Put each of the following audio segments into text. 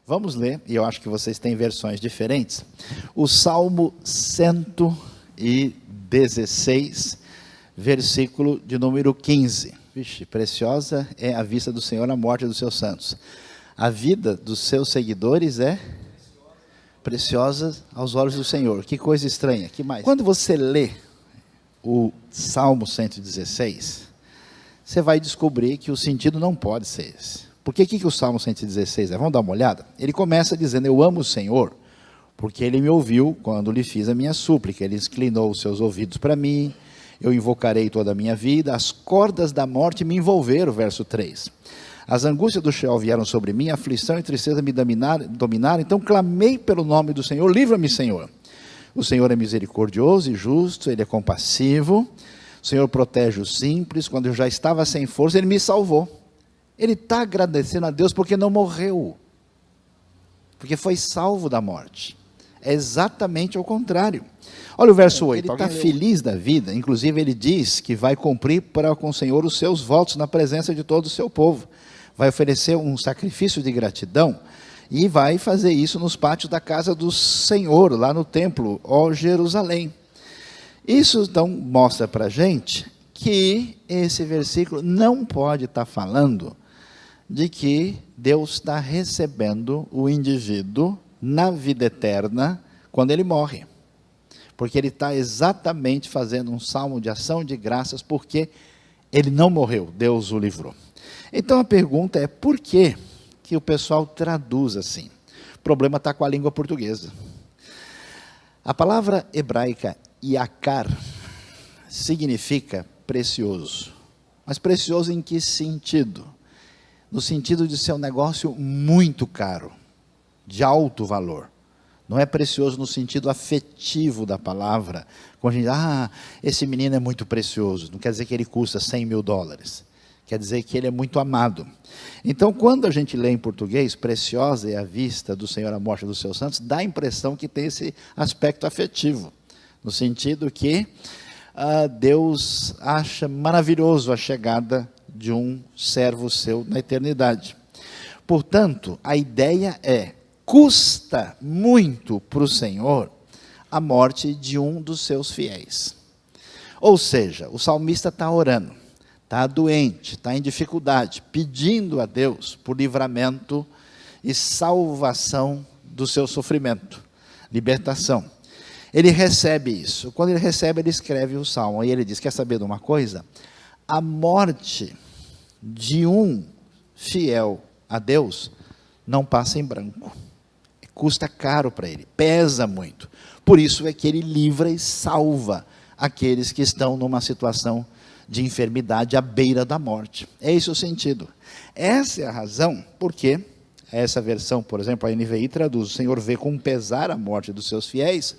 Vamos ler, e eu acho que vocês têm versões diferentes, o Salmo 116, versículo de número 15. Vixe, preciosa é a vista do Senhor, a morte dos seus santos. A vida dos seus seguidores é preciosa aos olhos do Senhor. Que coisa estranha, que mais? Quando você lê o Salmo 116, você vai descobrir que o sentido não pode ser esse. Por que o Salmo 116 é? Vamos dar uma olhada? Ele começa dizendo, eu amo o Senhor, porque Ele me ouviu quando lhe fiz a minha súplica, Ele inclinou os seus ouvidos para mim, eu invocarei toda a minha vida, as cordas da morte me envolveram, verso 3. As angústias do Sheol vieram sobre mim, a aflição e tristeza me dominaram, então clamei pelo nome do Senhor, livra-me, Senhor. O Senhor é misericordioso e justo, Ele é compassivo, o Senhor protege os simples, quando eu já estava sem força, Ele me salvou. Ele está agradecendo a Deus porque não morreu, porque foi salvo da morte. É exatamente ao contrário. Olha o verso 8, ele está feliz da vida, inclusive ele diz que vai cumprir para com o Senhor os seus votos na presença de todo o seu povo. Vai oferecer um sacrifício de gratidão e vai fazer isso nos pátios da casa do Senhor, lá no templo, ó Jerusalém. Isso então mostra para a gente que esse versículo não pode estar falando de que Deus está recebendo o indivíduo na vida eterna quando ele morre. Porque ele está exatamente fazendo um salmo de ação de graças porque ele não morreu, Deus o livrou. Então a pergunta é, por que o pessoal traduz assim? O problema está com a língua portuguesa. A palavra hebraica yakar significa precioso. Mas precioso em que sentido? No sentido de ser um negócio muito caro, de alto valor. Não é precioso no sentido afetivo da palavra. Quando a gente diz, esse menino é muito precioso, não quer dizer que ele custa 100 mil dólares. Quer dizer que ele é muito amado. Então, quando a gente lê em português, preciosa é a vista do Senhor, a morte dos seus santos, dá a impressão que tem esse aspecto afetivo. No sentido que Deus acha maravilhoso a chegada de um servo seu na eternidade. Portanto, a ideia é, custa muito para o Senhor a morte de um dos seus fiéis. Ou seja, o salmista está orando, está doente, está em dificuldade, pedindo a Deus por livramento e salvação do seu sofrimento, libertação. Ele recebe isso. Quando ele recebe, ele escreve o salmo. E ele diz, quer saber de uma coisa? A morte de um fiel a Deus não passa em branco. Custa caro para ele, pesa muito. Por isso é que ele livra e salva aqueles que estão numa situação de enfermidade à beira da morte. É esse o sentido. Essa é a razão porque essa versão, por exemplo, a NVI traduz, o Senhor vê com pesar a morte dos seus fiéis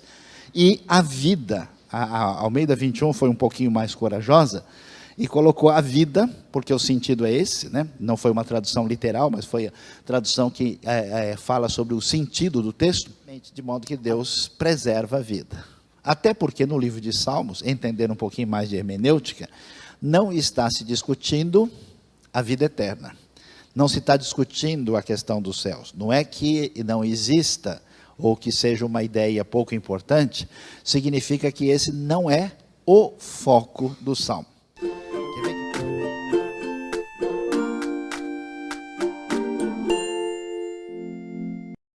e a vida. A Almeida 21 foi um pouquinho mais corajosa e colocou a vida, porque o sentido é esse, né? Não foi uma tradução literal, mas foi a tradução que fala sobre o sentido do texto, de modo que Deus preserva a vida. Até porque no livro de Salmos, entender um pouquinho mais de hermenêutica, não está se discutindo a vida eterna. Não se está discutindo a questão dos céus. Não é que não exista, ou que seja uma ideia pouco importante, significa que esse não é o foco do Salmo.